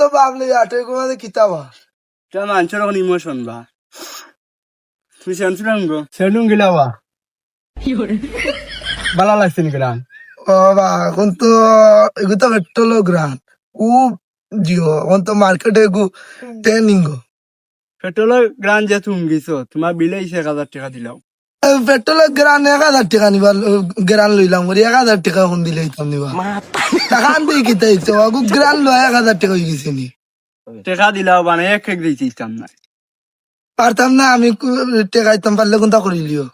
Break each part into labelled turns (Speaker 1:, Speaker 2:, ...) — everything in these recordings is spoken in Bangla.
Speaker 1: তো ভাবলি আটে ঘুমাতে কিতাবা
Speaker 2: মানুষের এখন ইমোশন বা তুই সেন্সুরাম গো সেন্টুম গিলাবা ভালো লাগছে নি গ্রাম
Speaker 1: ও বা এখন তো এগু তো পেট্রোল গ্রান খুব জিও এখন তো মার্কেটে এগু ট্রেনিং গো
Speaker 2: পেট্রোলের গ্রান যে তুমি গেছো তোমার বিলে 1,000 টাকা দিলাও
Speaker 1: পেট্রোলের গ্রান 1,000 টাকা নিবার গ্রান লইলাম 1,000 টাকা এখন দিলে হইতাম নিবা টাকা আনতে কিতা হইতো আগু গ্রান লয় 1,000 টাকা হয়ে গেছে নি
Speaker 2: টাকা দিলাও মানে এক এক দিয়েছি ইস্তাম না
Speaker 1: পারতাম না আমি টাকা দিতাম পারলে কোনটা করিলিও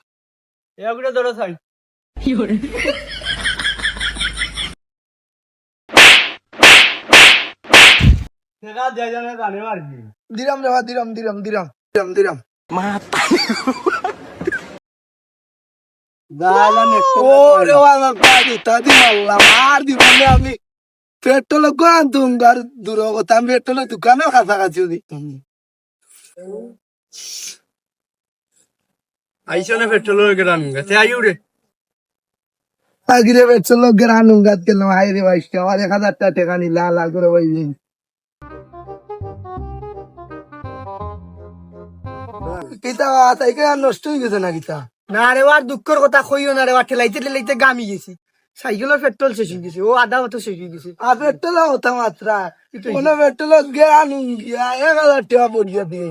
Speaker 2: এগুলো ধরো চাই টাকা দেয় জানে জানে পারবি
Speaker 1: দিরাম রে dirham dirham dirham dirham dirham ওরে বাবা গাড়ি তাদি মারলাম আর দিব না আমি পেট্রোল গান তুঙ্গার দূর কথা আমি পেট্রোলের দোকানেও কাছাকাছি দিতাম
Speaker 2: আইসো না পেট্রোলের গ্রান গেছে আইউ রে
Speaker 1: আগিরে পেট্রোল গ্রান উঙ্গাত গেলাম হাই রে ভাই আমার 1,000 টাকা নিলা লাল করে ভাই কিতা তাইকে আর নষ্ট হয়ে গেছে না কিতা
Speaker 3: না রে আর দুঃখের কথা কইও না রে ঠেলাইতে ঠেলাইতে গামি গেছি সাইকেলের পেট্রোল শেষ হয়ে গেছে ও আধা মতো শেষ হয়ে গেছে
Speaker 1: আর পেট্রোল হতা মাত্রা কোনো পেট্রোল গ্রান উঙ্গিয়া 1,000 টাকা পড়িয়া দিয়ে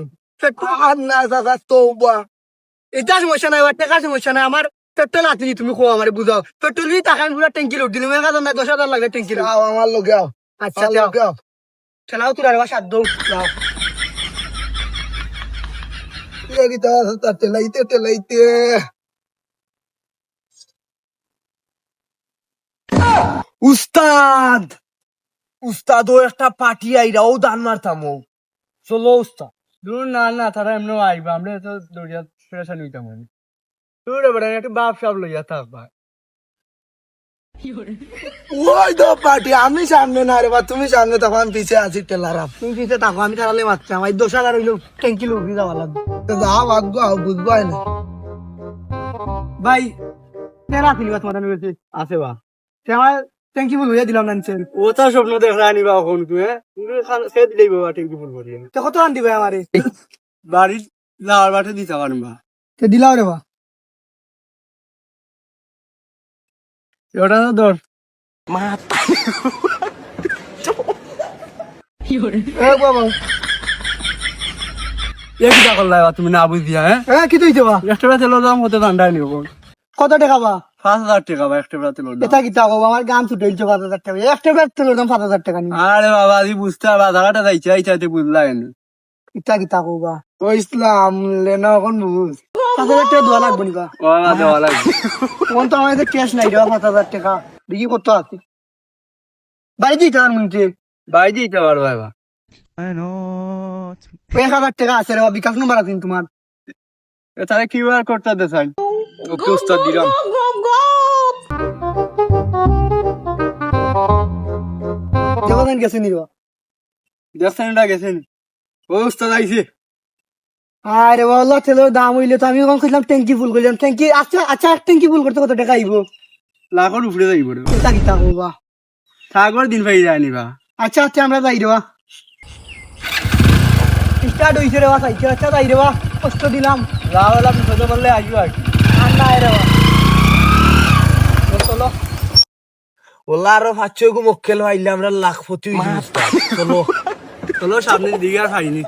Speaker 1: আর না দাদা তৌবা
Speaker 3: এটা সমস্যা নাই টাকার সমস্যা নাই আমার পেট্রোল আছে তুমি খো আমার বুঝাও পেট্রোল দিয়ে টাকা পুরো ট্যাঙ্কি লোড দিলাম 1,000 না 10,000 লাগবে ট্যাঙ্কি লোড
Speaker 1: যাও আমার লোকে আও
Speaker 3: আচ্ছা
Speaker 1: আমার
Speaker 3: যাও
Speaker 1: লোকে আও
Speaker 3: খেলাও তুই আর সাত দৌ যাও
Speaker 1: কিতা টেলাইতে টেলাইতে
Speaker 3: উস্তাদ উস্তাদ ও একটা পার্টি আইরা ও দান মারতাম ও চলো উস্তাদ
Speaker 2: দূর না না তারা এমনি আইবা আমরা তো দৌড়িয়া প্রেশান হইতাম আমি তোর এবার একটা বাপ সাপ লইয়া থাক ভাই
Speaker 1: ওই তো পার্টি আমি সামনে না রে বা তুমি সামনে তখন পিছে আছি টেলারাম
Speaker 3: তুমি পিছে থাকো আমি তারালে মারছি আমার 10,000 হইলো ট্যাঙ্কি লোড দিয়ে যাওয়া লাগবে
Speaker 1: যাও ভাগ্য আও বুঝবাই না
Speaker 3: ভাই তেরা ফিলিবা তোমার কাছে
Speaker 2: আছে বা
Speaker 3: আমার ট্যাঙ্কি ফুল হইয়া দিলাম না নিচের
Speaker 2: ও তা স্বপ্ন দেখা আনিবা এখন তুই হ্যাঁ সে দিলেই বাবা টেঙ্কি ফুল করি
Speaker 3: তো কত আন দিবে আমারে
Speaker 2: বাড়ির লাওয়ার বাটে দিতে পারবা
Speaker 3: তে দিলাও রে বা
Speaker 2: ওটা তো ধর
Speaker 3: এ বাবা
Speaker 2: এ কিটা করলাই বা তুমি না বুঝিয়া হ্যাঁ
Speaker 3: কি তুই দেবা
Speaker 2: একটা বেলা তেল দাম হতে ঠান্ডা নিব
Speaker 3: কত টাকা বা
Speaker 2: 5,000 টাকা বা একটা বেলা তেল দাম
Speaker 3: এটা কি টাকা আমার গান ছুটেলছে 5,000 টাকা একটা ব্যাগ তেল দাম 5,000 টাকা নি
Speaker 2: আরে বাবা আজি বুঝতে পারবা জায়গাটা যাইছে আইচাতে বুঝলাই না
Speaker 3: এটা কি টাকা বা
Speaker 1: ও ইসলাম লেনা এখন বুঝ
Speaker 3: 5,000 টাকা দেওয়া লাগবে নিবা
Speaker 2: ওলা দেওয়া লাগবে
Speaker 3: কোন তো আমার ক্যাশ নাই রে 5,000 টাকা দেখি কত আছে বাড়ি দিতে আর মুনতে
Speaker 2: বাই দিতে পারবা এবার
Speaker 3: 1,000 টাকা আছে রে বিকাশ নম্বর আছে তোমার
Speaker 2: তাহলে কিউআর কোডটা দেখাই ওকে উস্তাদ দিলাম
Speaker 3: দেওয়ান গেছে নিবা
Speaker 2: দেখছেনটা গেছেন ও উস্তাদ আইছে
Speaker 3: আরে বাবা তেলের দাম হইলে তো আমি ওখানে কইলাম ট্যাঙ্কি ফুল করলাম ট্যাঙ্কি আচ্ছা আচ্ছা এক ট্যাঙ্কি ফুল করতে কত টাকা আইব
Speaker 2: লাখের উপরে যাইব রে
Speaker 3: এটা কি টাকা বা
Speaker 2: সাগর দিন পাই যায়নি বা
Speaker 3: আচ্ছা আচ্ছা আমরা যাই রে বা স্টার্ট হইছে রে বা সাইকেল আচ্ছা যাই রে বা কষ্ট দিলাম
Speaker 2: লাওয়ালা বিপদে বললে আসবো আর কি
Speaker 3: আর না রে বা চলো
Speaker 1: ওলা আরো 5-6 গু মক্কেল হইলে আমরা লাখপতি হইছি চলো
Speaker 2: চলো সামনের দিকে আর খাইনি